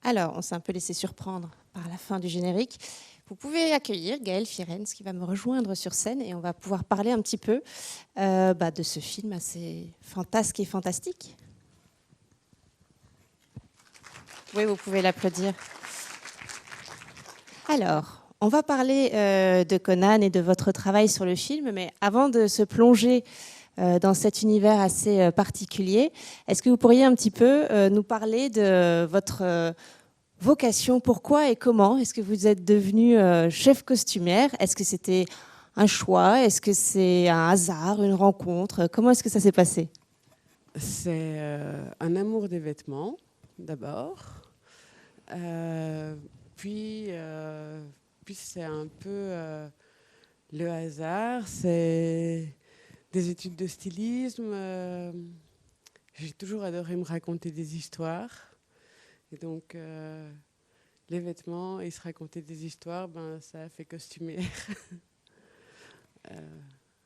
Alors, on s'est un peu laissé surprendre par la fin du générique. Vous pouvez accueillir Gaëlle Firenze qui va me rejoindre sur scène et on va pouvoir parler un petit peu de ce film assez fantasque et fantastique. Oui, vous pouvez l'applaudir. Alors, on va parler de Conan et de votre travail sur le film, mais avant de se plonger dans cet univers assez particulier, est-ce que vous pourriez un petit peu nous parler de votre vocation, pourquoi et comment est-ce que vous êtes devenue chef costumière? Est-ce que c'était un choix? Est-ce que c'est un hasard, une rencontre? Comment est-ce que ça s'est passé? C'est un amour des vêtements, d'abord. Euh, puis, euh, puis c'est un peu le hasard. C'est des études de stylisme. J'ai toujours adoré me raconter des histoires. Et donc, les vêtements et se raconter des histoires, ben, ça a fait costumière.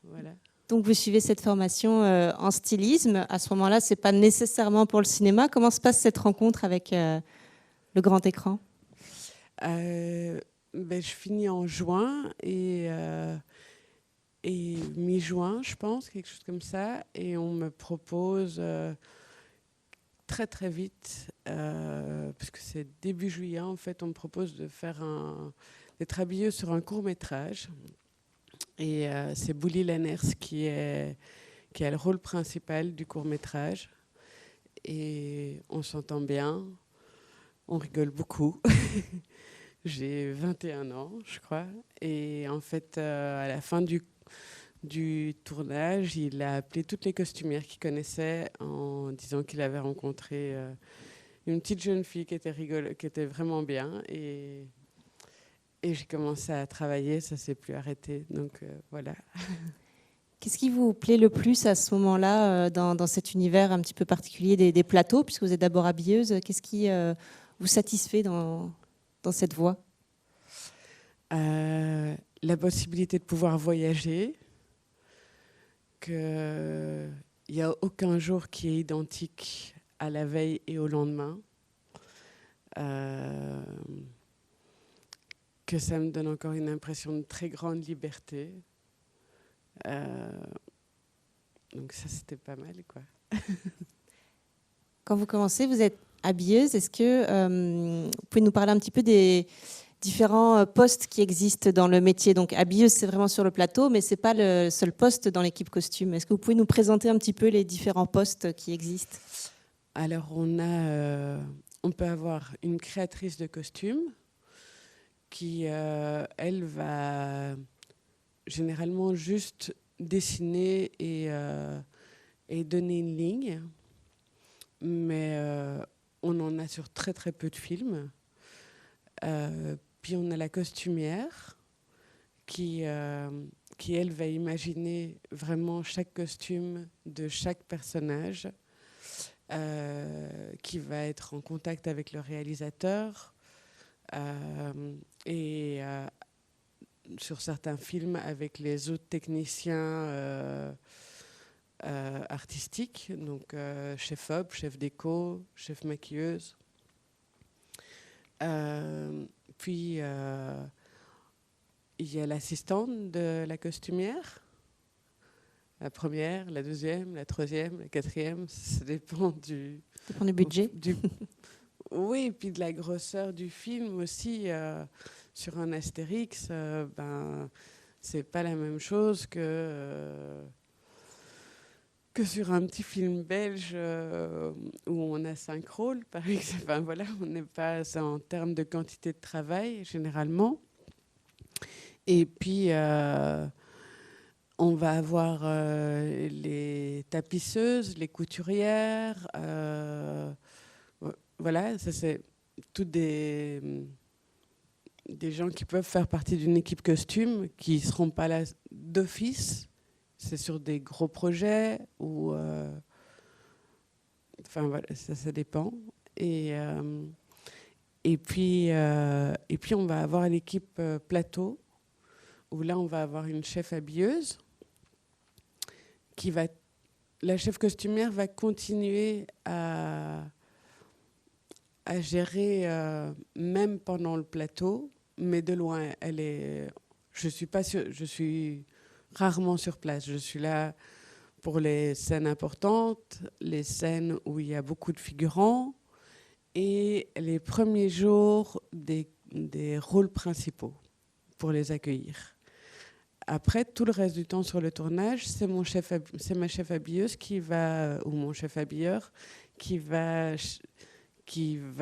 Voilà. Donc vous suivez cette formation en stylisme. À ce moment-là, c'est pas nécessairement pour le cinéma. Comment se passe cette rencontre avec le grand écran? Euh, je finis en juin et mi-juin, je pense, quelque chose comme ça. Et on me propose très très vite, puisque c'est début juillet, en fait, on me propose d'être habilleuse sur un court métrage. Et c'est Bouli Lenners qui a le rôle principal du court métrage. Et on s'entend bien, on rigole beaucoup. J'ai 21 ans, je crois. Et en fait, à la fin du tournage, il a appelé toutes les costumières qu'il connaissait en disant qu'il avait rencontré une petite jeune fille qui qui était vraiment bien. Et j'ai commencé à travailler, ça s'est plus arrêté. Donc voilà. Qu'est-ce qui vous plaît le plus à ce moment-là dans cet univers un petit peu particulier des plateaux, puisque vous êtes d'abord habilleuse? Qu'est-ce qui vous satisfait dans cette voie? La possibilité de pouvoir voyager, qu'il n'y a aucun jour qui est identique à la veille et au lendemain. Que ça me donne encore une impression de très grande liberté. Donc ça, c'était pas mal, quoi. Quand vous commencez, vous êtes habilleuse. Est-ce que vous pouvez nous parler un petit peu des différents postes qui existent dans le métier? Donc habilleuse, c'est vraiment sur le plateau, mais c'est pas le seul poste dans l'équipe costume. Est-ce que vous pouvez nous présenter un petit peu les différents postes qui existent? Alors, on peut avoir une créatrice de costumes qui, elle, va généralement juste dessiner et donner une ligne. Mais on en a sur très très peu de films. Puis on a la costumière qui, elle, va imaginer vraiment chaque costume de chaque personnage, qui va être en contact avec le réalisateur et sur certains films avec les autres techniciens artistiques, donc chef op, chef déco, chef maquilleuse. Puis il y a l'assistante de la costumière, la première, la deuxième, la troisième, la quatrième, ça dépend Dépend du budget. Oui, et puis de la grosseur du film aussi. Sur un Astérix, c'est pas la même chose que sur un petit film belge où on a 5 rôles, par exemple. Enfin, voilà, on n'est pas en termes de quantité de travail, généralement. Et puis, on va avoir les tapisseuses, les couturières. Voilà, ça c'est toutes des gens qui peuvent faire partie d'une équipe costume, qui ne seront pas là d'office. C'est sur des gros projets ou... Enfin voilà, ça dépend. Et, euh, et puis on va avoir l'équipe plateau, où là on va avoir une chef habilleuse qui va... La chef costumière va continuer à gérer, même pendant le plateau, mais de loin. Je suis pas je suis rarement sur place. Je suis là pour les scènes importantes, les scènes où il y a beaucoup de figurants et les premiers jours des rôles principaux pour les accueillir. Après, tout le reste du temps sur le tournage, c'est ma chef habilleuse ou mon chef habilleur qui va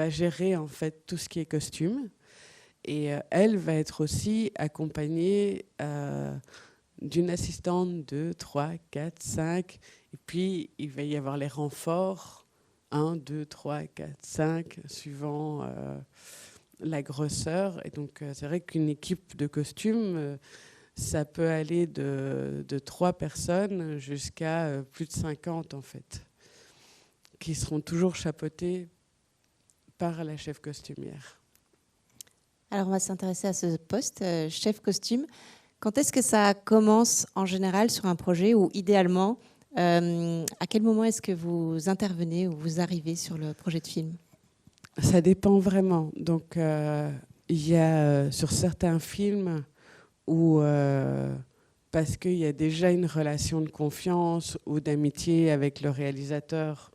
gérer en fait tout ce qui est costume. Et elle va être aussi accompagnée d'une assistante, 2, 3, 4, 5. Et puis, il va y avoir les renforts, 1, 2, 3, 4, 5, suivant la grosseur. Et donc, c'est vrai qu'une équipe de costumes, ça peut aller de 3 personnes jusqu'à plus de 50, en fait, qui seront toujours chapeautées par la chef costumière. Alors, on va s'intéresser à ce poste, chef costume. Quand est-ce que ça commence en général sur un projet ou idéalement, à quel moment est-ce que vous intervenez ou vous arrivez sur le projet de film ? Ça dépend vraiment. Donc, il y a sur certains films où, parce qu'il y a déjà une relation de confiance ou d'amitié avec le réalisateur,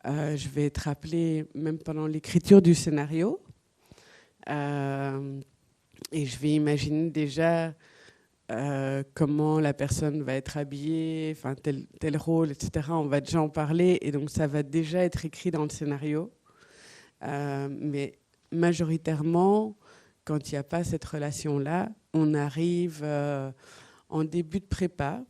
je vais être appelée même pendant l'écriture du scénario. Et je vais imaginer déjà comment la personne va être habillée, enfin tel rôle, etc. On va déjà en parler et donc ça va déjà être écrit dans le scénario. Mais majoritairement, quand il n'y a pas cette relation-là, on arrive en début de prépa.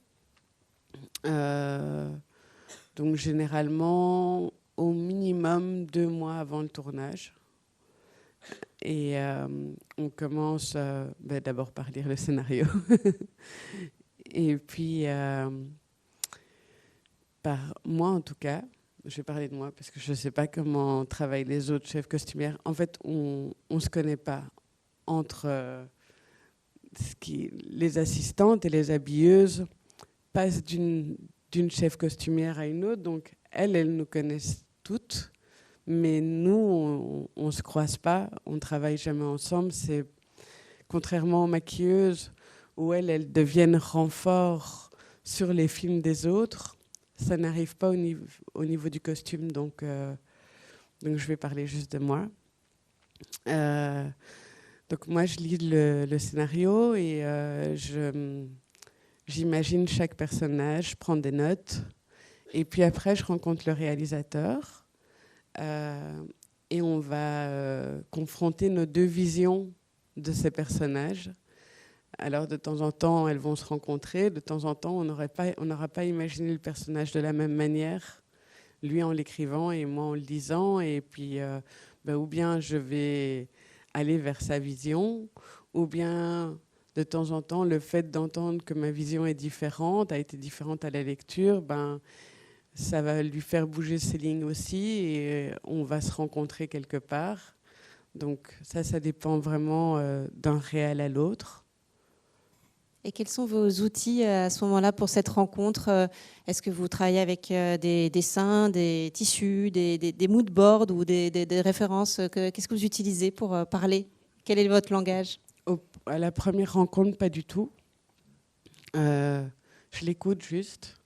Donc généralement, au minimum 2 mois avant le tournage. Et on commence d'abord par lire le scénario. Et puis, par moi en tout cas, je vais parler de moi parce que je ne sais pas comment travaillent les autres chefs costumières. En fait, on ne se connaît pas entre les assistantes et les habilleuses passent d'une chef costumière à une autre. Donc, elles nous connaissent toutes. Mais nous, on ne se croise pas, on ne travaille jamais ensemble. C'est contrairement aux maquilleuses, où elles deviennent renfort sur les films des autres, ça n'arrive pas au niveau du costume. Donc je vais parler juste de moi. Donc moi, je lis le scénario et j'imagine chaque personnage, je prends des notes. Et puis après, je rencontre le réalisateur. Et on va confronter nos 2 visions de ces personnages. Alors de temps en temps, elles vont se rencontrer. De temps en temps, on n'aura pas imaginé le personnage de la même manière, lui en l'écrivant et moi en le lisant. Et puis, ou bien je vais aller vers sa vision, ou bien de temps en temps, le fait d'entendre que ma vision est différente, a été différente à la lecture, ça va lui faire bouger ses lignes aussi et on va se rencontrer quelque part. Donc ça dépend vraiment d'un réel à l'autre. Et quels sont vos outils à ce moment-là pour cette rencontre ? Est-ce que vous travaillez avec des dessins, des tissus, des mood boards ou des références ? Qu'est-ce que vous utilisez pour parler ? Quel est votre langage ? À la première rencontre, pas du tout. Je l'écoute juste.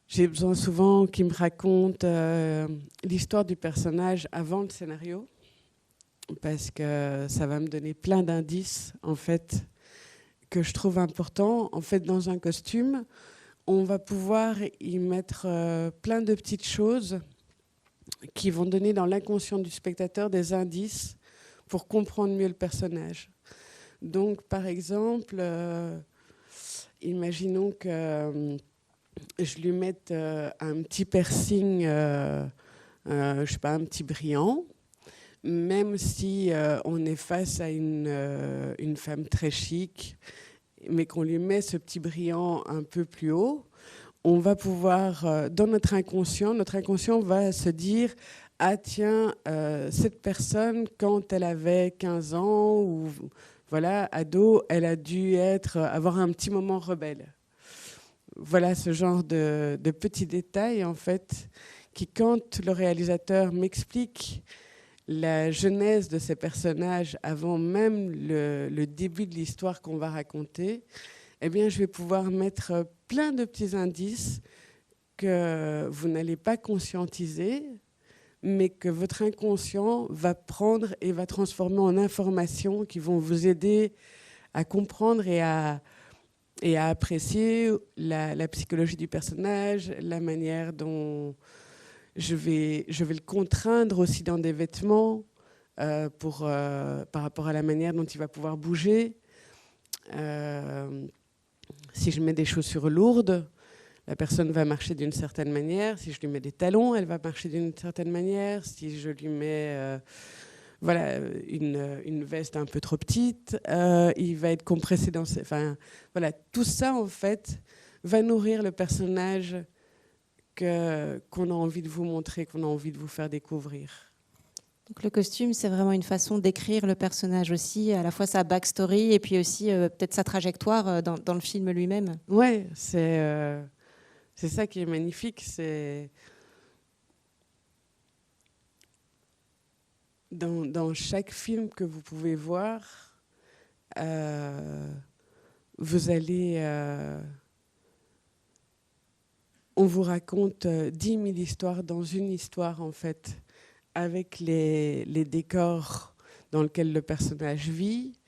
J'ai besoin souvent qu'il me raconte l'histoire du personnage avant le scénario, parce que ça va me donner plein d'indices en fait que je trouve importants. En fait, dans un costume, on va pouvoir y mettre plein de petites choses qui vont donner dans l'inconscient du spectateur des indices pour comprendre mieux le personnage. Donc, par exemple, imaginons que je lui mette un petit piercing, je sais pas, un petit brillant, même si on est face à une femme très chic, mais qu'on lui met ce petit brillant un peu plus haut, on va pouvoir, dans notre inconscient va se dire « Ah tiens, cette personne, quand elle avait 15 ans, ou voilà, ado, elle a dû avoir un petit moment rebelle. » Voilà ce genre de petits détails, en fait, qui, quand le réalisateur m'explique la genèse de ces personnages avant même le début de l'histoire qu'on va raconter, eh bien, je vais pouvoir mettre plein de petits indices que vous n'allez pas conscientiser, mais que votre inconscient va prendre et va transformer en informations qui vont vous aider à comprendre et à apprécier la psychologie du personnage, la manière dont je vais le contraindre aussi dans des vêtements par rapport à la manière dont il va pouvoir bouger. Si je mets des chaussures lourdes, la personne va marcher d'une certaine manière. Si je lui mets des talons, elle va marcher d'une certaine manière. Si je lui mets une veste un peu trop petite, il va être compressé dans ses... Enfin, voilà, tout ça, en fait, va nourrir le personnage qu'on a envie de vous montrer, qu'on a envie de vous faire découvrir. Donc le costume, c'est vraiment une façon d'écrire le personnage aussi, à la fois sa backstory et puis aussi peut-être sa trajectoire dans le film lui-même. Ouais, c'est ça qui est magnifique. C'est dans chaque film que vous pouvez voir, vous allez... on vous raconte 10 000 histoires dans une histoire, en fait, avec les décors dans lesquels le personnage vit,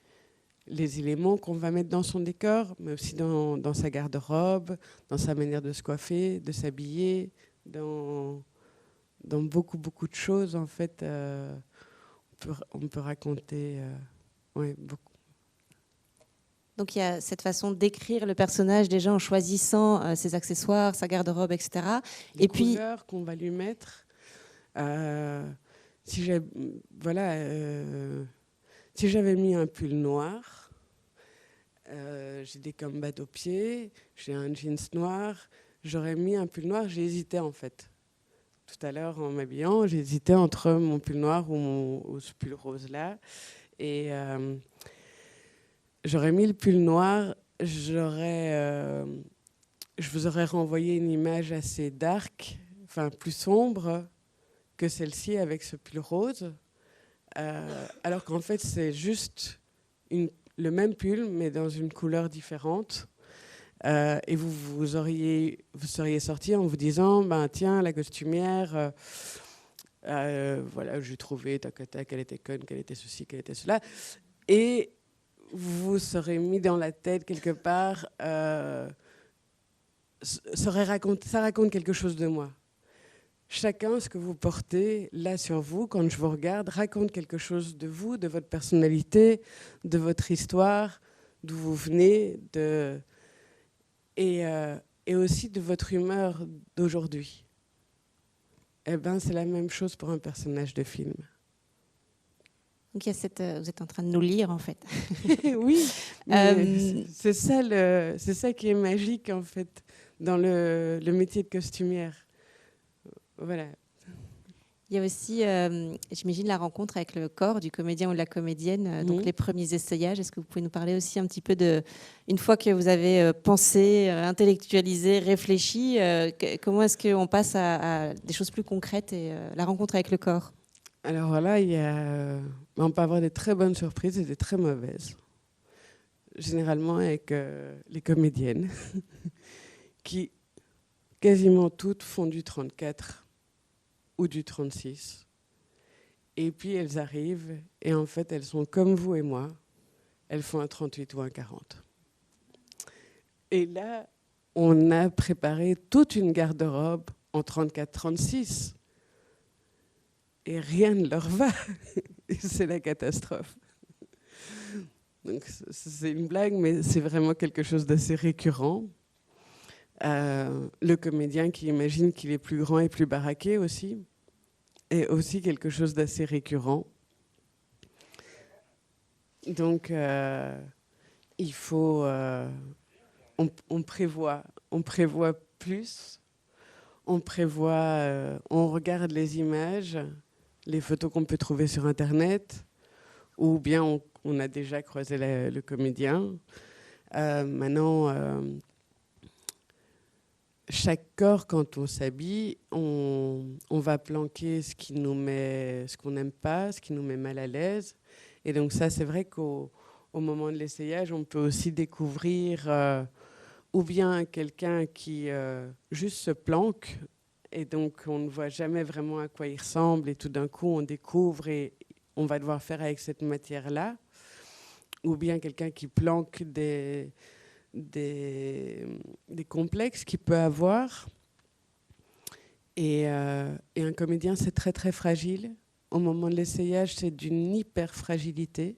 les éléments qu'on va mettre dans son décor, mais aussi dans sa garde-robe, dans sa manière de se coiffer, de s'habiller, dans beaucoup, beaucoup de choses, en fait. On peut raconter beaucoup. Donc il y a cette façon d'écrire le personnage déjà en choisissant ses accessoires, sa garde-robe, etc. Les couleurs qu'on va lui mettre. Si j'avais mis un pull noir, j'ai des combats aux pieds, j'ai un jeans noir, j'aurais mis un pull noir, j'ai hésité en fait. Tout à l'heure, en m'habillant, j'ai hésité entre mon pull noir ou ce pull rose-là. Et j'aurais mis le pull noir, je vous aurais renvoyé une image assez dark, enfin plus sombre que celle-ci avec ce pull rose. Alors qu'en fait, c'est juste le même pull, mais dans une couleur différente. Et vous seriez sorti en vous disant, ben tiens, la costumière, voilà, j'ai trouvé, tac, tac, qu'elle était conne, qu'elle était ceci, qu'elle était cela. Et vous serez mis dans la tête quelque part, ça raconte quelque chose de moi. Chacun, ce que vous portez là sur vous, quand je vous regarde, raconte quelque chose de vous, de votre personnalité, de votre histoire, d'où vous venez, et aussi de votre humeur d'aujourd'hui. Eh ben, c'est la même chose pour un personnage de film. Donc il y a vous êtes en train de nous lire en fait. Oui, c'est ça qui est magique en fait dans le métier de costumière. Voilà. Il y a aussi, j'imagine, la rencontre avec le corps du comédien ou de la comédienne, donc les premiers essayages. Est-ce que vous pouvez nous parler aussi un petit peu une fois que vous avez pensé, intellectualisé, réfléchi, comment est-ce qu'on passe à des choses plus concrètes et la rencontre avec le corps? Alors voilà, on peut avoir des très bonnes surprises et des très mauvaises. Généralement avec les comédiennes, qui quasiment toutes font du 34 ou du 36. Et puis elles arrivent et en fait elles sont comme vous et moi, elles font un 38 ou un 40. Et là, on a préparé toute une garde-robe en 34-36. Et rien ne leur va. Et c'est la catastrophe. Donc, c'est une blague, mais c'est vraiment quelque chose d'assez récurrent. Le comédien qui imagine qu'il est plus grand et plus baraqué aussi, est aussi quelque chose d'assez récurrent. Donc, il faut... on prévoit plus. On regarde les images, les photos qu'on peut trouver sur Internet, ou bien on a déjà croisé le comédien. Maintenant, chaque corps, quand on s'habille, on va planquer ce qu'on n'aime pas, ce qui nous met mal à l'aise. Et donc ça, c'est vrai qu'au moment de l'essayage, on peut aussi découvrir ou bien quelqu'un qui juste se planque, et donc on ne voit jamais vraiment à quoi il ressemble, et tout d'un coup, on découvre et on va devoir faire avec cette matière-là, ou bien quelqu'un qui planque des complexes qu'il peut avoir. Et un comédien, c'est très, très fragile. Au moment de l'essayage, c'est d'une hyper-fragilité.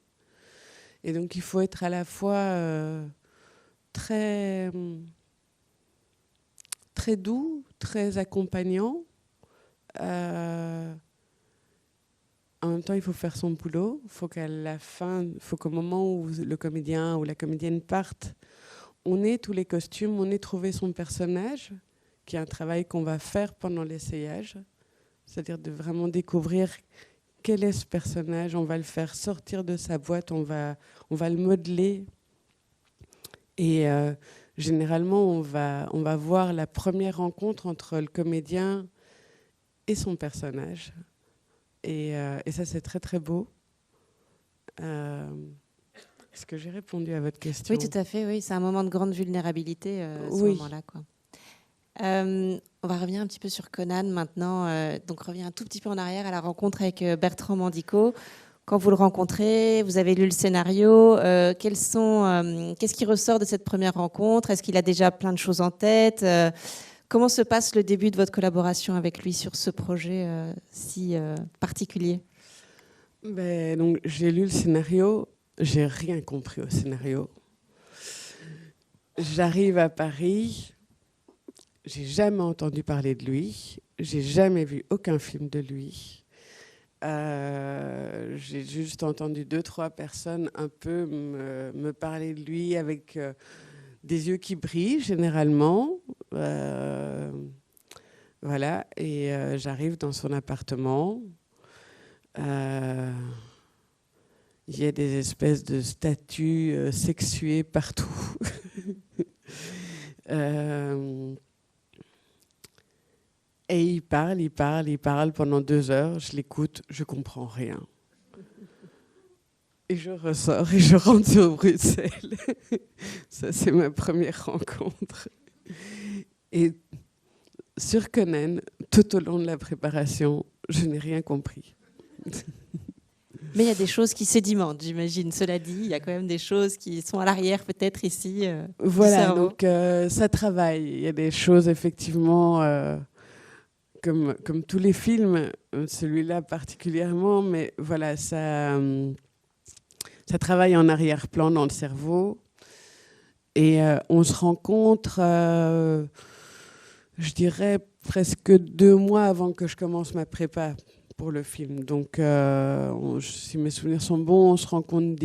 Et donc, il faut être à la fois très, très doux, très accompagnant. En même temps, il faut faire son boulot. Il faut qu'à la fin, faut qu'au moment où le comédien ou la comédienne parte, on ait tous les costumes, on ait trouvé son personnage, qui est un travail qu'on va faire pendant l'essayage. C'est-à-dire de vraiment découvrir quel est ce personnage. On va le faire sortir de sa boîte, on va le modeler. Et généralement, on va voir la première rencontre entre le comédien et son personnage. Et ça, c'est très, très beau. Est-ce que j'ai répondu à votre question ? Oui, tout à fait. Oui, c'est un moment de grande vulnérabilité, ce Oui. moment-là, quoi. On va revenir un petit peu sur Conan maintenant. Donc, revenir un tout petit peu en arrière à la rencontre avec Bertrand Mandico. Quand vous le rencontrez, vous avez lu le scénario. Qu'est-ce qui ressort de cette première rencontre ? Est-ce qu'il a déjà plein de choses en tête ? Comment se passe le début de votre collaboration avec lui sur ce projet si particulier ? Donc, j'ai lu le scénario. J'ai rien compris au scénario. J'arrive à Paris. J'ai jamais entendu parler de lui. J'ai jamais vu aucun film de lui. J'ai juste entendu 2-3 personnes un peu me parler de lui avec des yeux qui brillent généralement. Voilà. Et j'arrive dans son appartement. Il y a des espèces de statues sexuées partout. Et il parle pendant 2 heures. Je l'écoute, je comprends rien. Et je ressors et je rentre sur Bruxelles. Ça, c'est ma première rencontre. Et sur Conan, tout au long de la préparation, je n'ai rien compris. Mais il y a des choses qui sédimentent, j'imagine. Cela dit, il y a quand même des choses qui sont à l'arrière, peut-être ici. Voilà, donc ça travaille. Il y a des choses, effectivement, comme tous les films, celui-là particulièrement, mais voilà, ça travaille en arrière-plan dans le cerveau. Et on se rencontre, je dirais, presque 2 mois avant que je commence ma prépa pour le film. Donc, si mes souvenirs sont bons, on se rencontre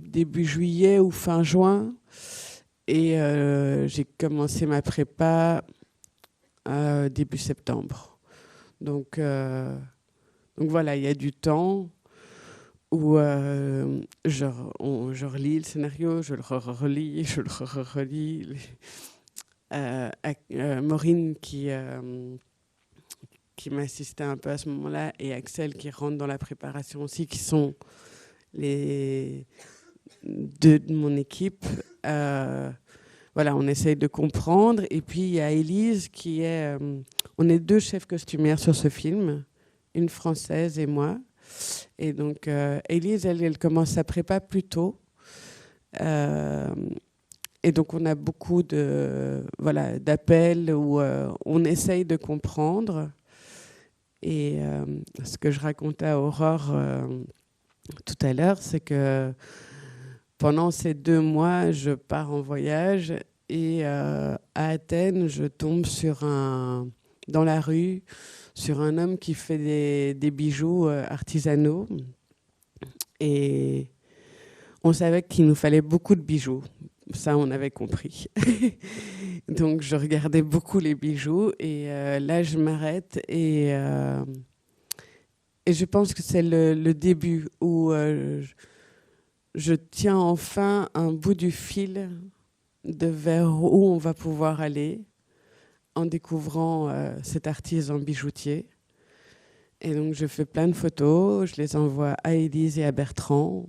début juillet ou fin juin. Et j'ai commencé ma prépa début septembre. Donc voilà, il y a du temps où je relis le scénario, je le relis, je le relis. Maureen qui m'assistait un peu à ce moment-là, et Axel qui rentre dans la préparation aussi, qui sont les 2 de mon équipe. Voilà, on essaye de comprendre. Et puis, il y a Élise qui est... on est 2 chefs costumières sur ce film, une Française et moi. Et donc, Élise, elle commence sa prépa plus tôt. Et donc, on a beaucoup d'appels où on essaye de comprendre. Et ce que je racontais à Aurore tout à l'heure, c'est que pendant ces 2 mois, je pars en voyage et à Athènes, je tombe dans la rue sur un homme qui fait des bijoux artisanaux. Et on savait qu'il nous fallait beaucoup de bijoux. Ça, on avait compris. Donc, je regardais beaucoup les bijoux. Et là, je m'arrête. Et je pense que c'est le début où je tiens enfin un bout du fil de vers où on va pouvoir aller. en découvrant cet artisan bijoutier. Et donc, je fais plein de photos, je les envoie à Élise et à Bertrand.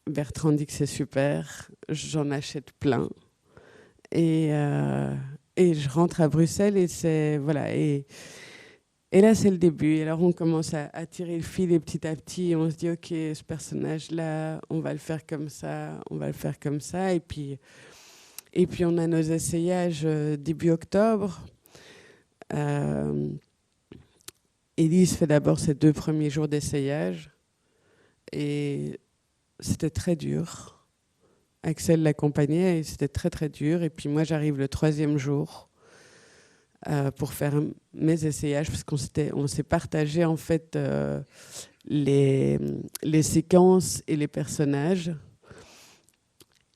Bertrand dit que c'est super, j'en achète plein. Et je rentre à Bruxelles et c'est... Voilà. Et là, c'est le début. Et alors, on commence à tirer le fil et petit à petit, on se dit, OK, ce personnage-là, on va le faire comme ça, on va le faire comme ça. Et puis on a nos essayages début octobre. Élise fait d'abord ses 2 premiers jours d'essayage. Et c'était très dur. Axel l'accompagnait et c'était très, très dur. Et puis moi, j'arrive le 3e jour pour faire mes essayages parce on s'est partagé en fait les séquences et les personnages.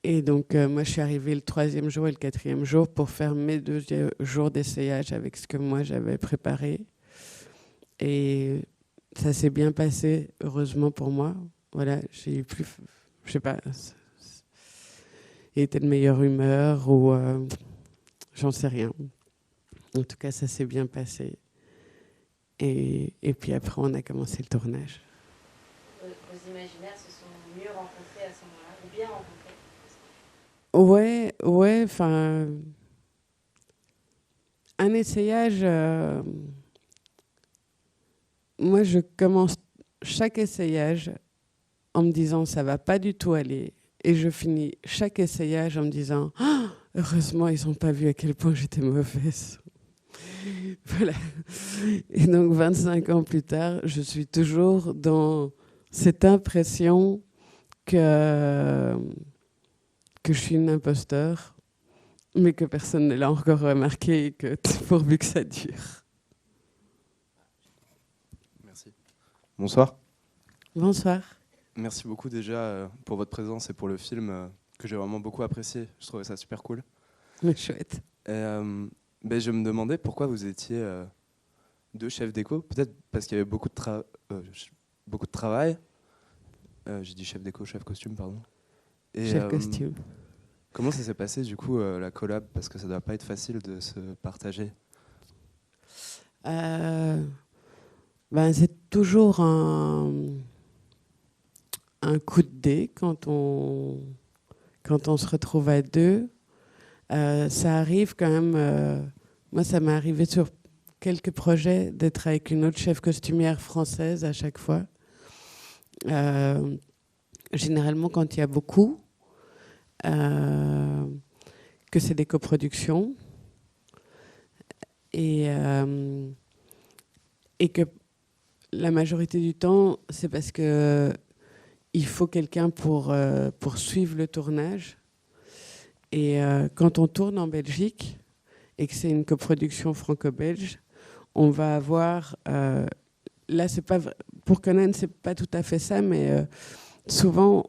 Et donc moi je suis arrivée le 3e jour et le 4e jour pour faire mes 2 jours d'essayage avec ce que moi j'avais préparé. Et ça s'est bien passé, heureusement pour moi. Voilà, j'ai eu plus, je sais pas, il était de meilleure humeur ou j'en sais rien. En tout cas, ça s'est bien passé. Et puis après, on a commencé le tournage. Vos imaginaires se sont mieux rencontrés à ce moment-là, ou bien rencontrés? Ouais, enfin... Un essayage... moi, je commence chaque essayage en me disant ça va pas du tout aller. Et je finis chaque essayage en me disant heureusement, ils n'ont pas vu à quel point j'étais mauvaise. Voilà. Et donc, 25 ans plus tard, je suis toujours dans cette impression que je suis une imposteur, mais que personne ne l'a encore remarqué et que pourvu que ça dure. Merci. Bonsoir. Bonsoir. Merci beaucoup déjà pour votre présence et pour le film que j'ai vraiment beaucoup apprécié. Je trouvais ça super cool. Chouette. Et, je me demandais pourquoi vous étiez 2 chefs déco. Peut-être parce qu'il y avait beaucoup de travail. J'ai dit chef déco, chef costume, pardon. Et, chef costume. Comment ça s'est passé du coup la collab? Parce que ça doit pas être facile de se partager. C'est toujours un coup de dé quand on se retrouve à 2. Ça arrive quand même... moi, ça m'est arrivé sur quelques projets d'être avec une autre chef costumière française à chaque fois. Généralement, quand il y a beaucoup, que c'est des coproductions et que la majorité du temps, c'est parce que il faut quelqu'un pour suivre le tournage. Et quand on tourne en Belgique et que c'est une coproduction franco-belge, on va avoir... là, c'est pas, pour Conan, c'est pas tout à fait ça, mais souvent,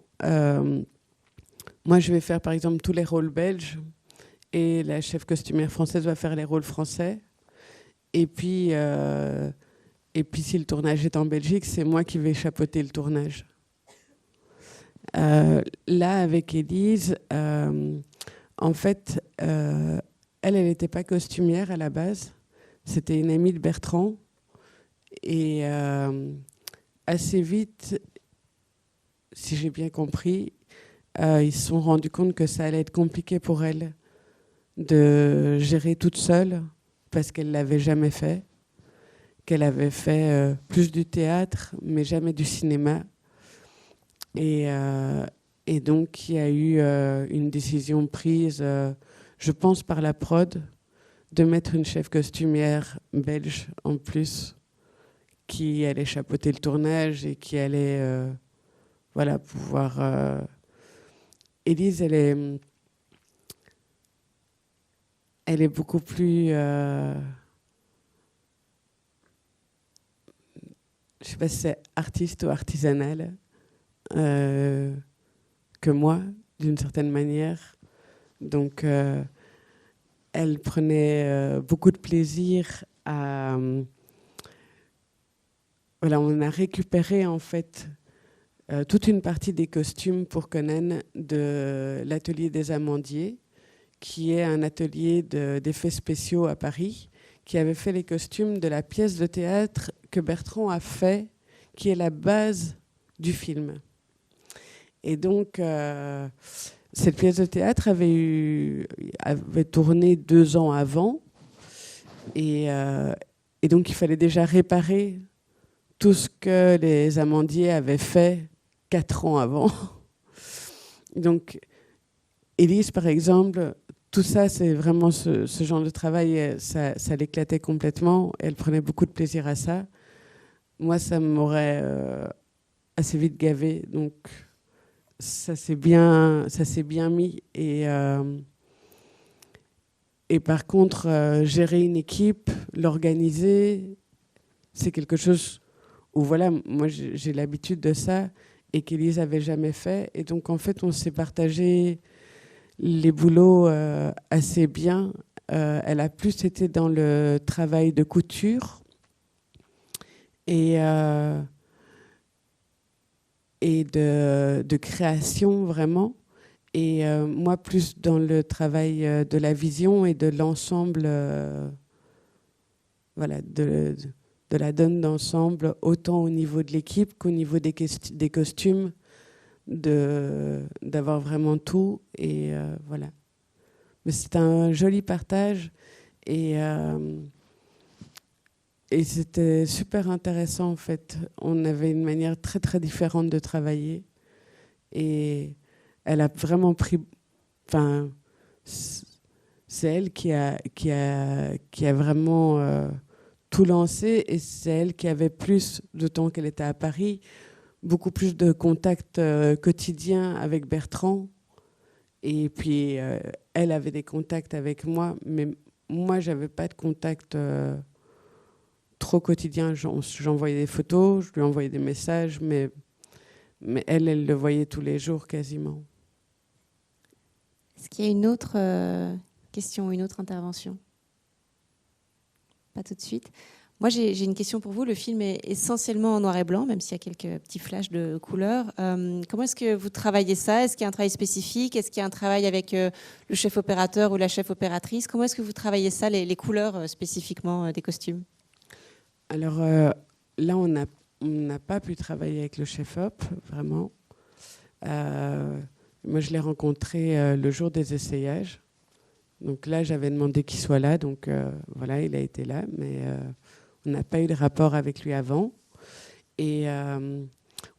moi, je vais faire par exemple tous les rôles belges et la chef costumière française va faire les rôles français. Et puis si le tournage est en Belgique, c'est moi qui vais chapeauter le tournage. Là, avec Élise, en fait, elle n'était pas costumière à la base. C'était une amie de Bertrand. Et assez vite, si j'ai bien compris, ils se sont rendus compte que ça allait être compliqué pour elle de gérer toute seule parce qu'elle ne l'avait jamais fait, qu'elle avait fait plus du théâtre, mais jamais du cinéma. Et donc, il y a eu une décision prise, je pense, par la prod, de mettre une chef costumière belge en plus, qui allait chapeauter le tournage et qui allait pouvoir... Élise, elle est beaucoup plus... je ne sais pas si c'est artiste ou artisanale que moi, d'une certaine manière. Donc, elle prenait beaucoup de plaisir à... on a récupéré en fait toute une partie des costumes pour Conan de l'atelier des Amandiers, qui est un atelier d'effets spéciaux à Paris, qui avait fait les costumes de la pièce de théâtre que Bertrand a fait, qui est la base du film. Et donc, cette pièce de théâtre avait tourné 2 ans avant. Et donc, il fallait déjà réparer tout ce que les Amandiers avaient fait 4 ans avant. Donc, Élise, par exemple, tout ça, c'est vraiment ce genre de travail, ça l'éclatait complètement. Elle prenait beaucoup de plaisir à ça. Moi, ça m'aurait assez vite gavé. Donc, ça s'est bien mis. Et par contre, gérer une équipe, l'organiser, c'est quelque chose où, voilà, moi, j'ai l'habitude de ça et qu'Élise n'avait jamais fait. Et donc, en fait, on s'est partagé les boulots assez bien. Elle a plus été dans le travail de couture et de création, vraiment. Et moi, plus dans le travail de la vision et de l'ensemble, voilà, de la donne d'ensemble, autant au niveau de l'équipe qu'au niveau des costumes, d'avoir vraiment tout. Et voilà. Mais c'est un joli partage et c'était super intéressant, en fait. On avait une manière très, très différente de travailler. Et elle a vraiment pris... Enfin, c'est elle qui a vraiment tout lancé. Et c'est elle qui avait plus de temps qu'elle était à Paris, beaucoup plus de contacts quotidiens avec Bertrand. Et puis, elle avait des contacts avec moi. Mais moi, je n'avais pas de contact trop quotidien. J'envoyais des photos, je lui envoyais des messages, mais elle le voyait tous les jours quasiment. Est-ce qu'il y a une autre question, une autre intervention? Pas tout de suite. Moi, j'ai une question pour vous. Le film est essentiellement en noir et blanc, même s'il y a quelques petits flashs de couleurs. Comment est-ce que vous travaillez ça? Est-ce qu'il y a un travail spécifique? Est-ce qu'il y a un travail avec le chef opérateur ou la chef opératrice? Comment est-ce que vous travaillez ça, les couleurs spécifiquement des costumes? Alors là, on n'a pas pu travailler avec le chef-op, vraiment. Moi, je l'ai rencontré le jour des essayages. Donc là, j'avais demandé qu'il soit là. Donc voilà, il a été là. Mais on n'a pas eu de rapport avec lui avant. Et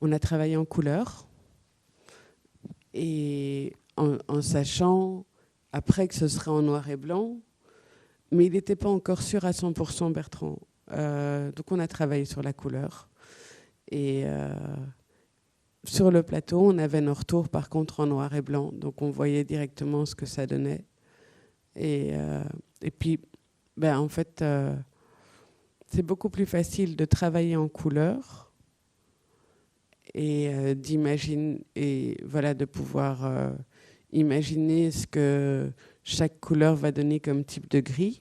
on a travaillé en couleur. Et en sachant, après, que ce serait en noir et blanc. Mais il n'était pas encore sûr à 100%, Bertrand. Donc on a travaillé sur la couleur. Et sur le plateau, on avait nos retours par contre en noir et blanc. Donc on voyait directement ce que ça donnait. Et puis, en fait, c'est beaucoup plus facile de travailler en couleur et d'imaginer, et voilà, de pouvoir imaginer ce que chaque couleur va donner comme type de gris,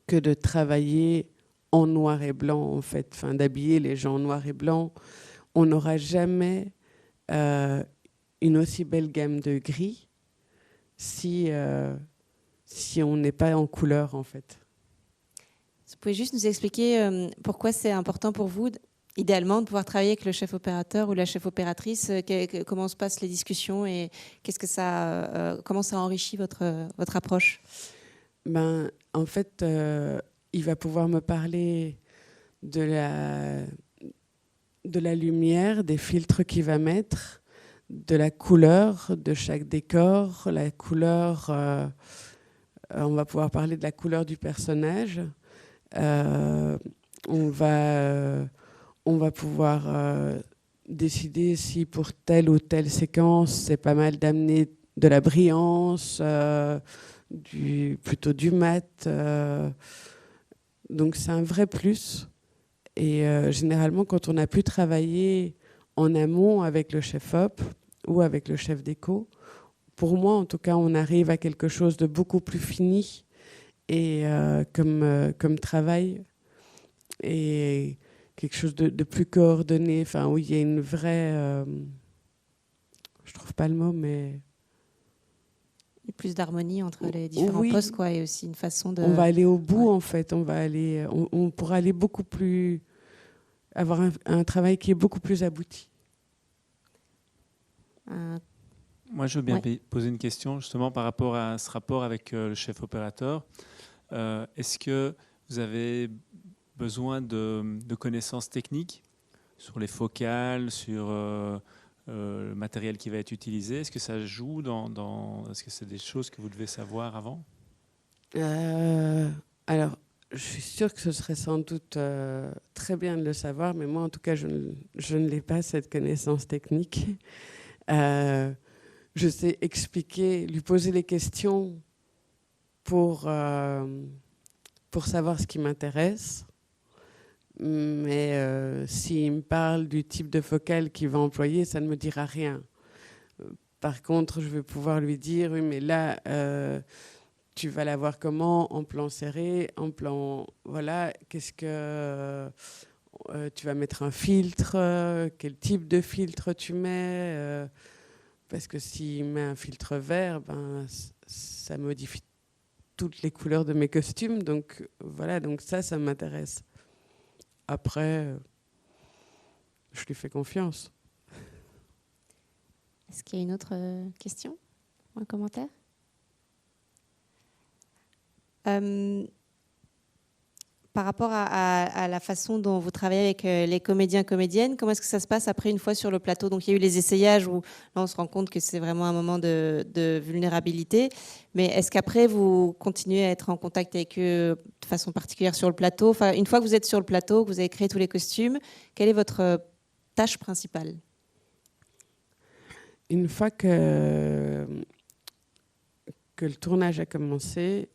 que de travailler en noir et blanc, en fait, enfin, d'habiller les gens en noir et blanc. On n'aura jamais une aussi belle gamme de gris si on n'est pas en couleur, en fait. Vous pouvez juste nous expliquer pourquoi c'est important pour vous, idéalement, de pouvoir travailler avec le chef opérateur ou la chef opératrice? Comment se passent les discussions et comment ça enrichit votre approche? En fait, il va pouvoir me parler de la lumière, des filtres qu'il va mettre, de la couleur de chaque décor, la couleur... on va pouvoir parler de la couleur du personnage. On va pouvoir décider si pour telle ou telle séquence, c'est pas mal d'amener de la brillance, plutôt du mat. Donc c'est un vrai plus. Et généralement, quand on a pu travailler en amont avec le chef-op ou avec le chef déco, pour moi, en tout cas, on arrive à quelque chose de beaucoup plus fini et comme travail et quelque chose de plus coordonné, enfin, où il y a une vraie... je trouve pas le mot, mais... plus d'harmonie entre les différents Oui. postes, quoi, et aussi une façon de... On va aller au bout, en fait. On pourra aller beaucoup plus... avoir un travail qui est beaucoup plus abouti. Moi, je veux bien Ouais. poser une question justement par rapport à ce rapport avec le chef opérateur. Est-ce que vous avez besoin de connaissances techniques sur les focales, sur le matériel qui va être utilisé? Est-ce que ça joue Est-ce que c'est des choses que vous devez savoir avant? Alors, je suis sûre que ce serait sans doute très bien de le savoir, mais moi, en tout cas, je ne l'ai pas, cette connaissance technique. Je sais expliquer, lui poser les questions pour savoir ce qui m'intéresse. Mais s'il me parle du type de focale qu'il va employer, ça ne me dira rien. Par contre, je vais pouvoir lui dire, oui, mais là, tu vas la voir comment, en plan serré, en plan... Voilà, qu'est-ce que... tu vas mettre un filtre, quel type de filtre tu mets parce que s'il met un filtre vert, ben, ça modifie toutes les couleurs de mes costumes. Donc voilà, donc ça m'intéresse. Après, je lui fais confiance. Est-ce qu'il y a une autre question ou un commentaire? Par rapport à la façon dont vous travaillez avec les comédiens, comédiennes, comment est-ce que ça se passe après une fois sur le plateau? Donc il y a eu les essayages où là on se rend compte que c'est vraiment un moment de vulnérabilité, mais est-ce qu'après vous continuez à être en contact avec eux de façon particulière sur le plateau? Enfin, une fois que vous êtes sur le plateau, que vous avez créé tous les costumes, quelle est votre tâche principale? Une fois que le tournage a commencé,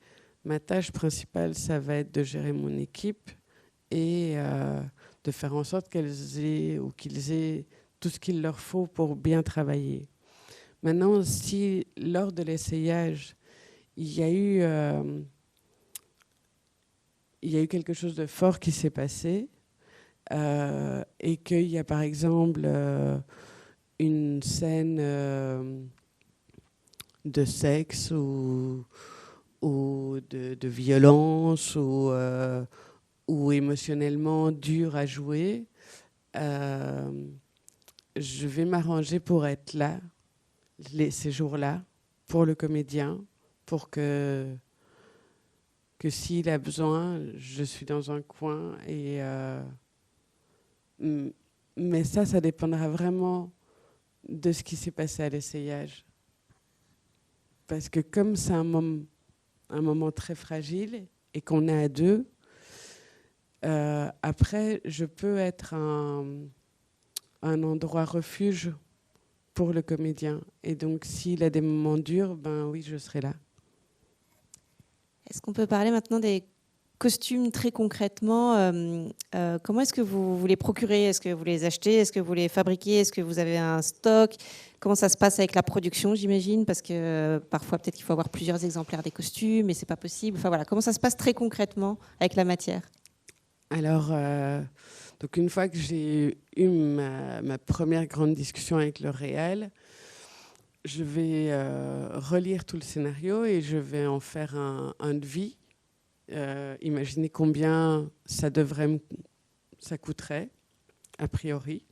ma tâche principale, ça va être de gérer mon équipe et de faire en sorte qu'ils aient tout ce qu'il leur faut pour bien travailler. Maintenant, si lors de l'essayage, il y a eu quelque chose de fort qui s'est passé et qu'il y a par exemple une scène de sexe ou de violence ou émotionnellement dur à jouer, je vais m'arranger pour être là ces jours-là pour le comédien, pour que s'il a besoin, je suis dans un coin. Mais ça dépendra vraiment de ce qui s'est passé à l'essayage. Parce que comme c'est un moment très fragile et qu'on est à deux, après, je peux être un endroit refuge pour le comédien. Et donc, s'il a des moments durs, ben oui, je serai là. Est-ce qu'on peut parler maintenant des costumes très concrètement? Comment est-ce que vous les procurez? Est-ce que vous les achetez? Est-ce que vous les fabriquez? Est-ce que vous avez un stock? Comment ça se passe avec la production, j'imagine? Parce que parfois, peut-être qu'il faut avoir plusieurs exemplaires des costumes, mais c'est pas possible. Enfin voilà, comment ça se passe très concrètement avec la matière? Alors, donc une fois que j'ai eu ma première grande discussion avec le réal, je vais relire tout le scénario et je vais en faire un devis. Imaginez combien ça coûterait, a priori.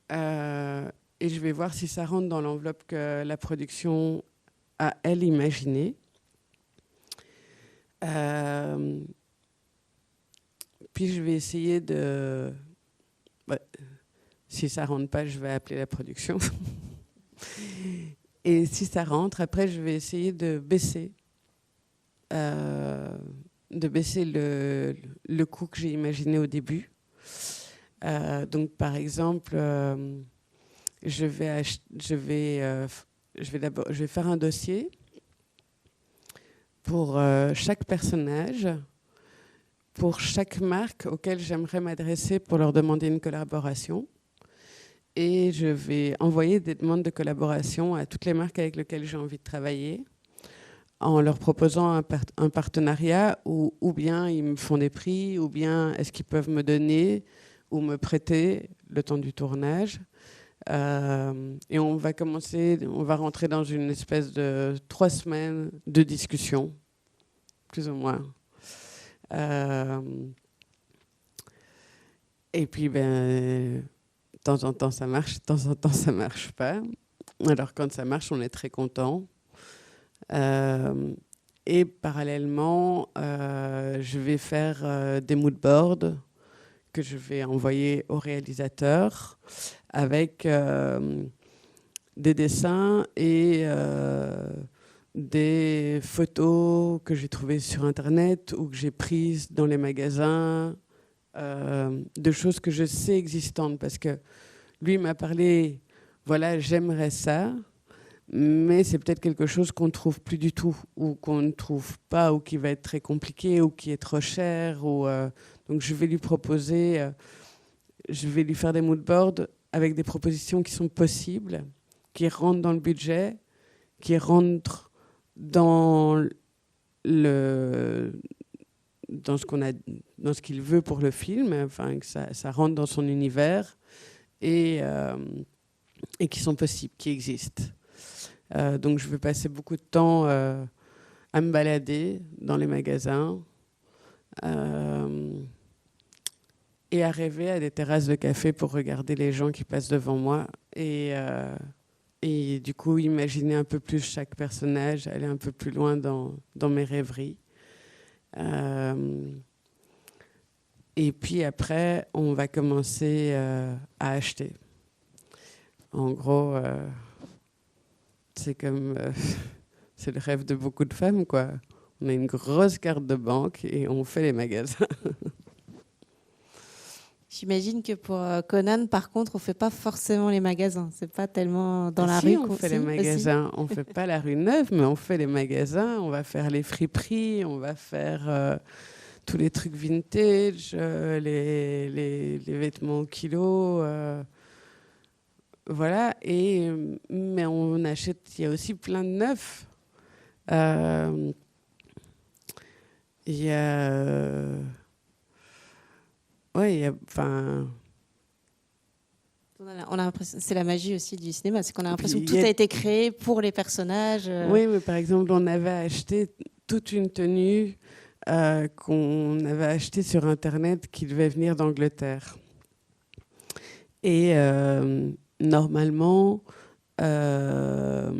Et je vais voir si ça rentre dans l'enveloppe que la production a, elle, imaginée. Puis je vais essayer de... si ça rentre pas, je vais appeler la production. Et si ça rentre, après, je vais essayer de baisser le coût que j'ai imaginé au début. Donc, par exemple, je vais faire un dossier pour chaque personnage, pour chaque marque auquel j'aimerais m'adresser pour leur demander une collaboration. Et je vais envoyer des demandes de collaboration à toutes les marques avec lesquelles j'ai envie de travailler, en leur proposant un partenariat ou bien ils me font des prix, ou bien est-ce qu'ils peuvent me donner ou me prêter le temps du tournage Et on va rentrer dans une espèce de 3 semaines de discussion, plus ou moins. Et puis, de temps en temps, ça marche, de temps en temps, ça marche pas. Alors, quand ça marche, on est très content. Et parallèlement, je vais faire des moodboards que je vais envoyer au réalisateur avec des dessins et des photos que j'ai trouvées sur Internet ou que j'ai prises dans les magasins, de choses que je sais existantes. Parce que lui m'a parlé, voilà, j'aimerais ça, mais c'est peut-être quelque chose qu'on ne trouve plus du tout, ou qu'on ne trouve pas, ou qui va être très compliqué, ou qui est trop cher. Donc je vais lui proposer, je vais lui faire des moodboards avec des propositions qui sont possibles, qui rentrent dans le budget, qui rentrent dans ce qu'il veut pour le film, enfin que ça rentre dans son univers, et qui sont possibles, qui existent. Donc je vais passer beaucoup de temps à me balader dans les magasins et à rêver à des terrasses de café pour regarder les gens qui passent devant moi et du coup imaginer un peu plus chaque personnage, aller un peu plus loin dans mes rêveries. Et puis après, on va commencer à acheter. En gros, c'est comme c'est le rêve de beaucoup de femmes, quoi. On a une grosse carte de banque et on fait les magasins. J'imagine que pour Conan, par contre, on fait pas forcément les magasins. C'est pas tellement dans la rue qu'on fait les magasins. On fait pas la rue Neuve, mais on fait les magasins. On va faire les friperies, on va faire tous les trucs vintage, les vêtements au kilo. Voilà. Mais on achète. Il y a aussi plein de neufs. Il y a. Oui, enfin. On a l'impression, c'est la magie aussi du cinéma, c'est qu'on a l'impression que tout a été créé pour les personnages. Oui, mais par exemple, on avait acheté toute une tenue qu'on avait achetée sur Internet qui devait venir d'Angleterre. Et normalement, le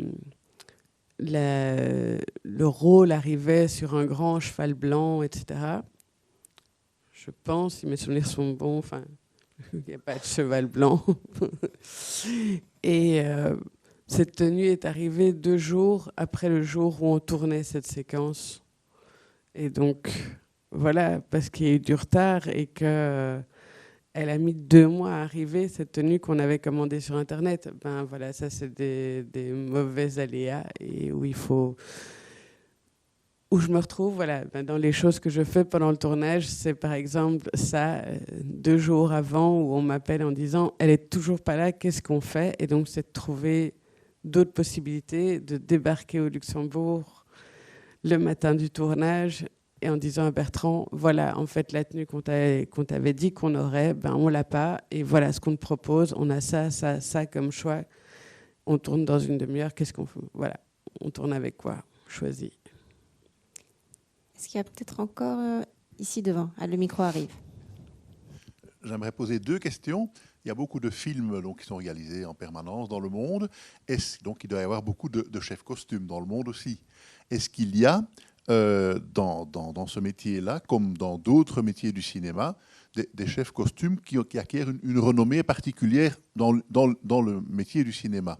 rôle arrivait sur un grand cheval blanc, etc. Je pense, si mes souvenirs sont bons, enfin, il n'y a pas de cheval blanc. Et cette tenue est arrivée 2 jours après le jour où on tournait cette séquence. Et donc, voilà, parce qu'il y a eu du retard et qu'elle a mis 2 mois à arriver, cette tenue qu'on avait commandée sur Internet. Ben voilà, ça c'est des mauvais aléas et où il faut... Où je me retrouve, voilà, dans les choses que je fais pendant le tournage, c'est par exemple ça, 2 jours avant, où on m'appelle en disant « elle est toujours pas là, qu'est-ce qu'on fait ?» Et donc, c'est de trouver d'autres possibilités, de débarquer au Luxembourg le matin du tournage et en disant à Bertrand « voilà, en fait, la tenue qu'on t'avait dit qu'on aurait, ben, on l'a pas, et voilà ce qu'on te propose, on a ça, ça, ça comme choix. On tourne dans une demi-heure, qu'est-ce qu'on fait ? Voilà, on tourne avec quoi ? Choisis. » Est-ce qu'il y a peut-être encore ici devant ? Le micro arrive. J'aimerais poser 2 questions. Il y a beaucoup de films donc, qui sont réalisés en permanence dans le monde. Donc, il doit y avoir beaucoup de chefs costumes dans le monde aussi. Est-ce qu'il y a, dans ce métier-là, comme dans d'autres métiers du cinéma, des chefs costumes qui acquièrent une renommée particulière dans le métier du cinéma ?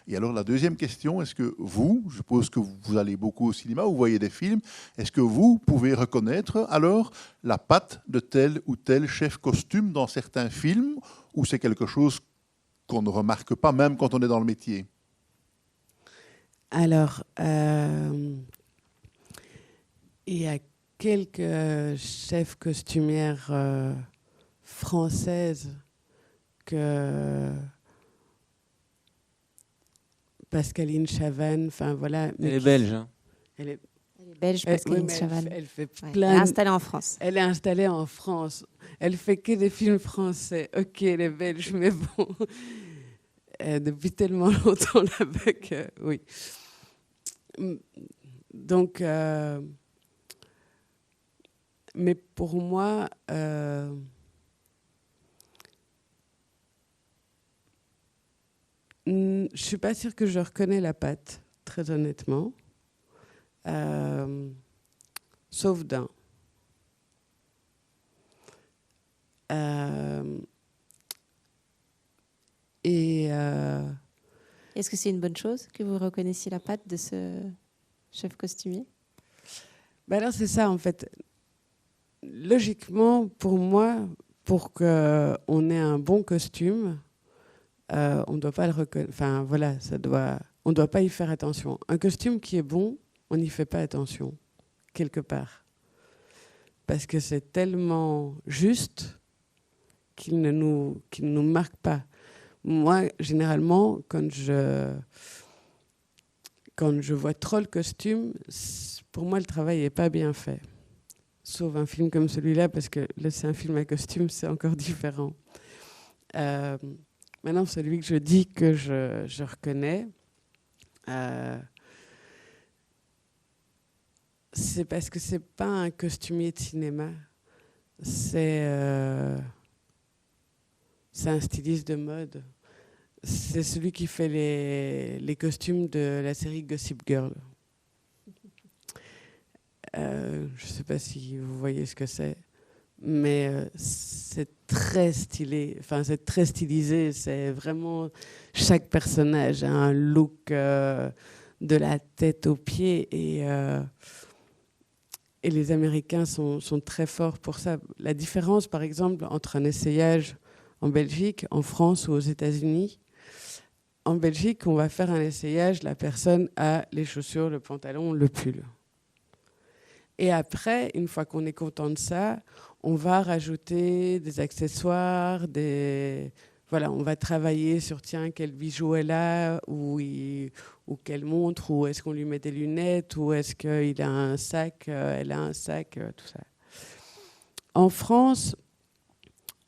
Et alors la deuxième question, est-ce que vous, je suppose que vous allez beaucoup au cinéma, vous voyez des films, est-ce que vous pouvez reconnaître alors la patte de tel ou tel chef costume dans certains films, ou c'est quelque chose qu'on ne remarque pas même quand on est dans le métier ? Alors, il y a quelques chefs costumières françaises que... Pascaline Chavannes, enfin voilà. Elle est belge. Hein. Elle est belge, Pascaline Chavannes. Elle fait ouais. plein. Elle est installée en France. Elle est installée en France. Elle fait que des films français. Ok, elle est belge, mais bon. depuis tellement longtemps là-bas que oui. Donc, mais pour moi, je suis pas sûre que je reconnais la patte, très honnêtement, sauf d'un. Est-ce que c'est une bonne chose que vous reconnaissiez la patte de ce chef costumier? Ben alors c'est ça en fait. Logiquement, pour moi, pour qu'on ait un bon costume, on ne doit pas le reconnaître. Enfin voilà, on ne doit pas y faire attention. Un costume qui est bon, on n'y fait pas attention, quelque part. Parce que c'est tellement juste qu'il ne nous marque pas. Moi, généralement, quand je vois trop le costume, pour moi, le travail n'est pas bien fait. Sauf un film comme celui-là, parce que là, c'est un film à costume, c'est encore différent. Maintenant, celui que je dis que je reconnais, c'est parce que c'est pas un costumier de cinéma, c'est un styliste de mode. C'est celui qui fait les costumes de la série Gossip Girl. Je ne sais pas si vous voyez ce que c'est, mais c'est très stylé. Enfin, c'est très stylisé. C'est vraiment chaque personnage a un look de la tête aux pieds et les Américains sont très forts pour ça. La différence, par exemple, entre un essayage en Belgique, en France ou aux États-Unis. En Belgique, on va faire un essayage, la personne a les chaussures, le pantalon, le pull. Et après, une fois qu'on est content de ça, on va rajouter des accessoires, voilà, on va travailler sur tiens, quel bijou elle a, ou quelle montre, ou est-ce qu'on lui met des lunettes, ou est-ce qu'il a un sac, elle a un sac, tout ça. En France,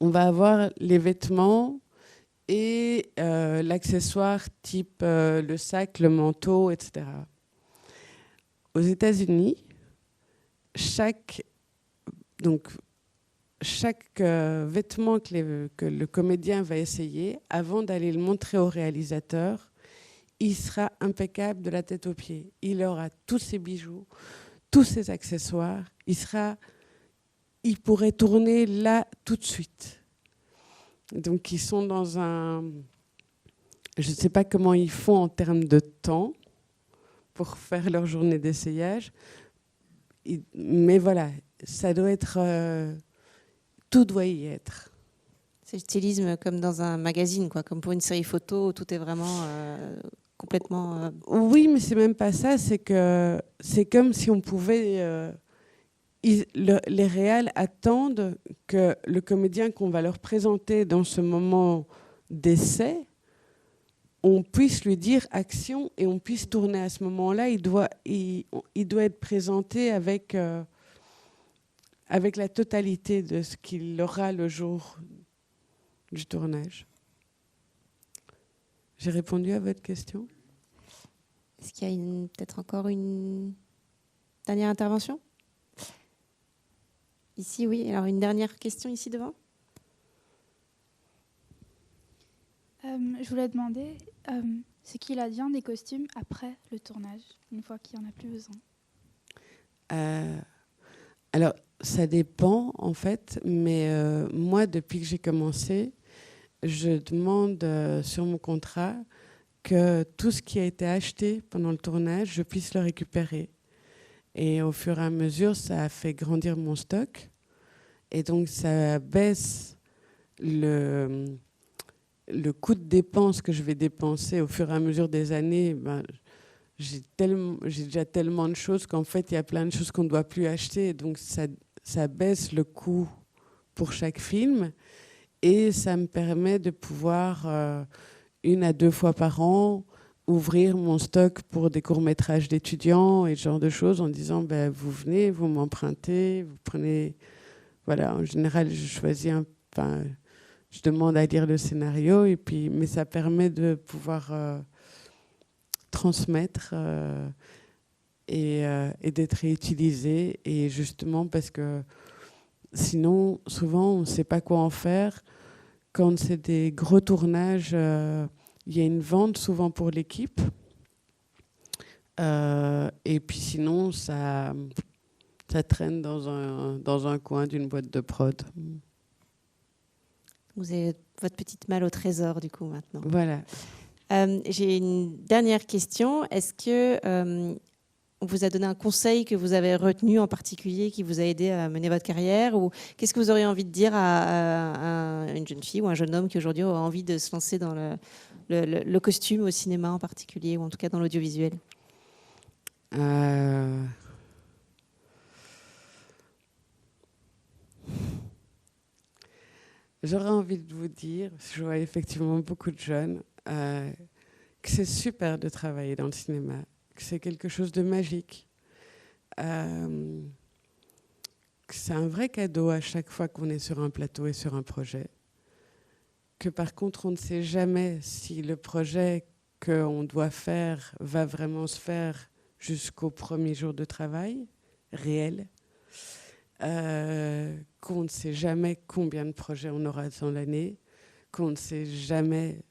on va avoir les vêtements et l'accessoire type le sac, le manteau, etc. Aux États-Unis, chaque vêtement que le comédien va essayer, avant d'aller le montrer au réalisateur, il sera impeccable de la tête aux pieds. Il aura tous ses bijoux, tous ses accessoires. Il pourrait tourner là tout de suite. Donc ils sont dans un... Je ne sais pas comment ils font en termes de temps pour faire leur journée d'essayage. Mais voilà, ça doit être... tout doit y être. C'est le stylisme comme dans un magazine, quoi, comme pour une série photo où tout est vraiment complètement... Oui, mais c'est même pas ça. C'est comme si on pouvait... les réals attendent que le comédien qu'on va leur présenter dans ce moment d'essai, on puisse lui dire action et on puisse tourner à ce moment-là. Il doit être présenté avec la totalité de ce qu'il aura le jour du tournage. J'ai répondu à votre question? Est-ce qu'il y a peut-être encore une dernière intervention? Ici, oui. Alors, une dernière question ici devant. Je voulais demander ce qu'il advient des costumes après le tournage, une fois qu'il n'y en a plus besoin. Alors, ça dépend, en fait. Mais moi, depuis que j'ai commencé, je demande sur mon contrat que tout ce qui a été acheté pendant le tournage, je puisse le récupérer. Et au fur et à mesure, ça a fait grandir mon stock. Et donc, ça baisse le coût de dépense que je vais dépenser au fur et à mesure des années. J'ai déjà tellement de choses qu'en fait, il y a plein de choses qu'on ne doit plus acheter. Donc, ça baisse le coût pour chaque film. Et ça me permet de pouvoir, 1 à 2 fois par an, ouvrir mon stock pour des courts-métrages d'étudiants et ce genre de choses en disant vous venez, vous m'empruntez, vous prenez... Voilà, en général, je choisis je demande à lire le scénario, mais ça permet de pouvoir transmettre et d'être réutilisé. Et justement, parce que sinon, souvent, on ne sait pas quoi en faire. Quand c'est des gros tournages, il y a une vente souvent pour l'équipe. Et puis sinon, ça traîne dans un coin d'une boîte de prod. Vous avez votre petite malle au trésor, du coup, maintenant. Voilà. J'ai une dernière question. Est-ce que on vous a donné un conseil que vous avez retenu en particulier, qui vous a aidé à mener votre carrière, ou qu'est-ce que vous auriez envie de dire à une jeune fille ou un jeune homme qui aujourd'hui a envie de se lancer dans le costume au cinéma en particulier, ou en tout cas dans l'audiovisuel? J'aurais envie de vous dire, parce que je vois effectivement beaucoup de jeunes, que c'est super de travailler dans le cinéma, que c'est quelque chose de magique, que c'est un vrai cadeau à chaque fois qu'on est sur un plateau et sur un projet, que par contre on ne sait jamais si le projet qu'on doit faire va vraiment se faire jusqu'au premier jour de travail réel, qu'on ne sait jamais combien de projets on aura dans l'année, qu'on ne sait jamais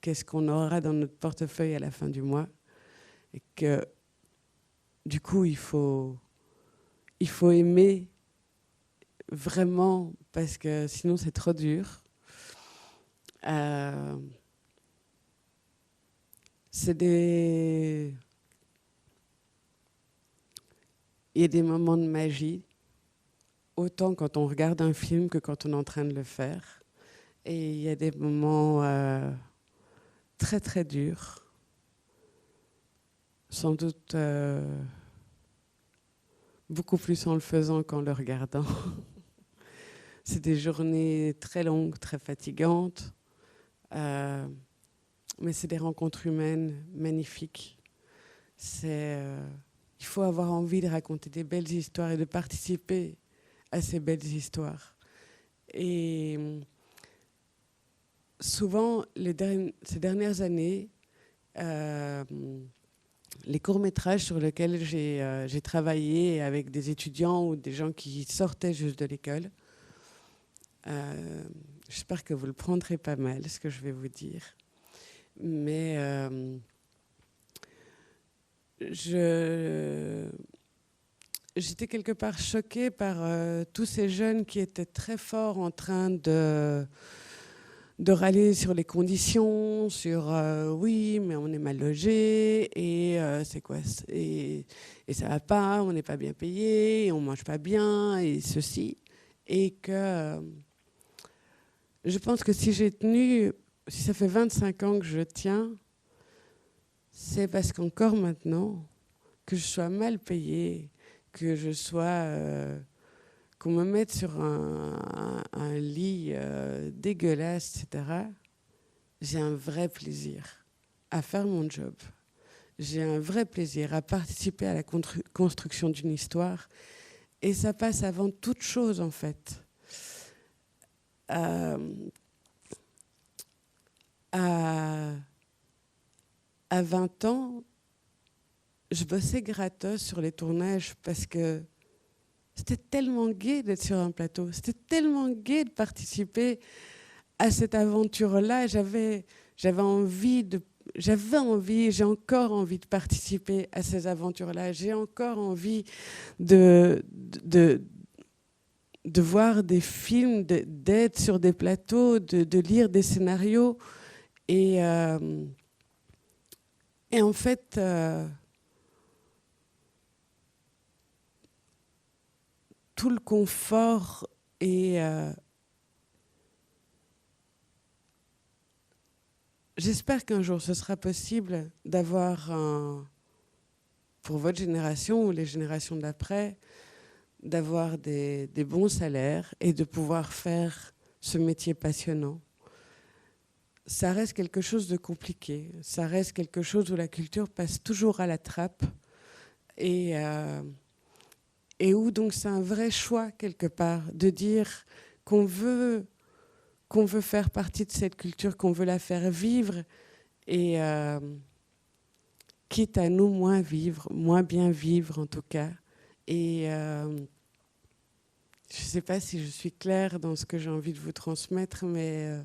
qu'est-ce qu'on aura dans notre portefeuille à la fin du mois, et que du coup il faut aimer vraiment, parce que sinon c'est trop dur. Il y a des moments de magie, autant quand on regarde un film que quand on est en train de le faire. Et il y a des moments très très durs, sans doute beaucoup plus en le faisant qu'en le regardant. C'est des journées très longues, très fatigantes, mais c'est des rencontres humaines magnifiques. Il faut avoir envie de raconter des belles histoires et de participer à ces belles histoires. Et souvent, ces dernières années, les courts-métrages sur lesquels j'ai travaillé avec des étudiants ou des gens qui sortaient juste de l'école, j'espère que vous le prendrez pas mal, ce que je vais vous dire. Mais j'étais quelque part choquée par tous ces jeunes qui étaient très forts en train de râler sur les conditions, sur oui, mais on est mal logé, et c'est quoi, et ça va pas, on n'est pas bien payé, et on mange pas bien, et ceci. Et que je pense que si j'ai tenu, si ça fait 25 ans que je tiens, c'est parce qu'encore maintenant, que je sois mal payée, que je sois qu'on me mette sur un lit dégueulasse, etc., j'ai un vrai plaisir à faire mon job. J'ai un vrai plaisir à participer à la construction d'une histoire. Et ça passe avant toute chose, en fait. À 20 ans, je bossais gratos sur les tournages parce que c'était tellement gai d'être sur un plateau. C'était tellement gai de participer à cette aventure-là. J'ai encore envie de participer à ces aventures-là. J'ai encore envie de voir des films, d'être sur des plateaux, de lire des scénarios. Et en fait, tout le confort et j'espère qu'un jour ce sera possible d'avoir pour votre génération ou les générations d'après, d'avoir des bons salaires et de pouvoir faire ce métier passionnant. Ça reste quelque chose de compliqué, ça reste quelque chose où la culture passe toujours à la trappe et où donc c'est un vrai choix quelque part de dire qu'on veut qu'on veut faire partie de cette culture, qu'on veut la faire vivre, et quitte à nous moins bien vivre en tout cas. Et je ne sais pas si je suis claire dans ce que j'ai envie de vous transmettre, mais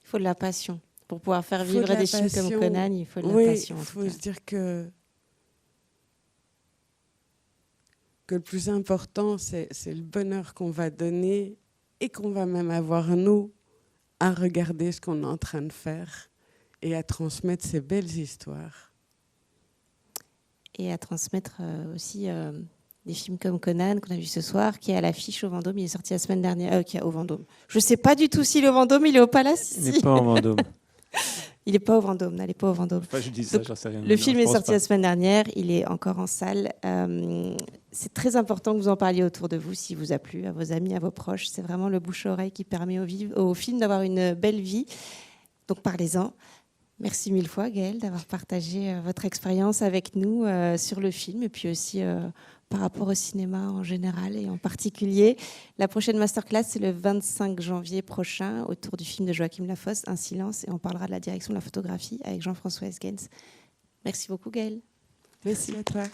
Il faut de la passion. Pour pouvoir faire vivre des films comme Conan, il faut de la passion. Oui, il faut se dire que le plus important, c'est le bonheur qu'on va donner et qu'on va même avoir, nous, à regarder ce qu'on est en train de faire et à transmettre ces belles histoires. Et à transmettre aussi des films comme Conan, qu'on a vu ce soir, qui est à l'affiche au Vendôme. Il est sorti la semaine dernière, au Vendôme. Je ne sais pas du tout s'il est au Vendôme, il est au Palace. Il n'est pas au Vendôme. Il n'est pas au Vendôme, n'allez pas au Vendôme. Enfin, je dis ça, Donc, j'en sais rien. le film est sorti la semaine dernière, il est encore en salle. C'est très important que vous en parliez autour de vous, s'il vous a plu, à vos amis, à vos proches. C'est vraiment le bouche-oreille qui permet au film d'avoir une belle vie. Donc parlez-en. Merci mille fois, Gaëlle, d'avoir partagé votre expérience avec nous sur le film et puis aussi par rapport au cinéma en général et en particulier. La prochaine masterclass, c'est le 25 janvier prochain autour du film de Joachim Lafosse, Un silence, et on parlera de la direction de la photographie avec Jean-François Esgens. Merci beaucoup, Gaëlle. Merci à toi.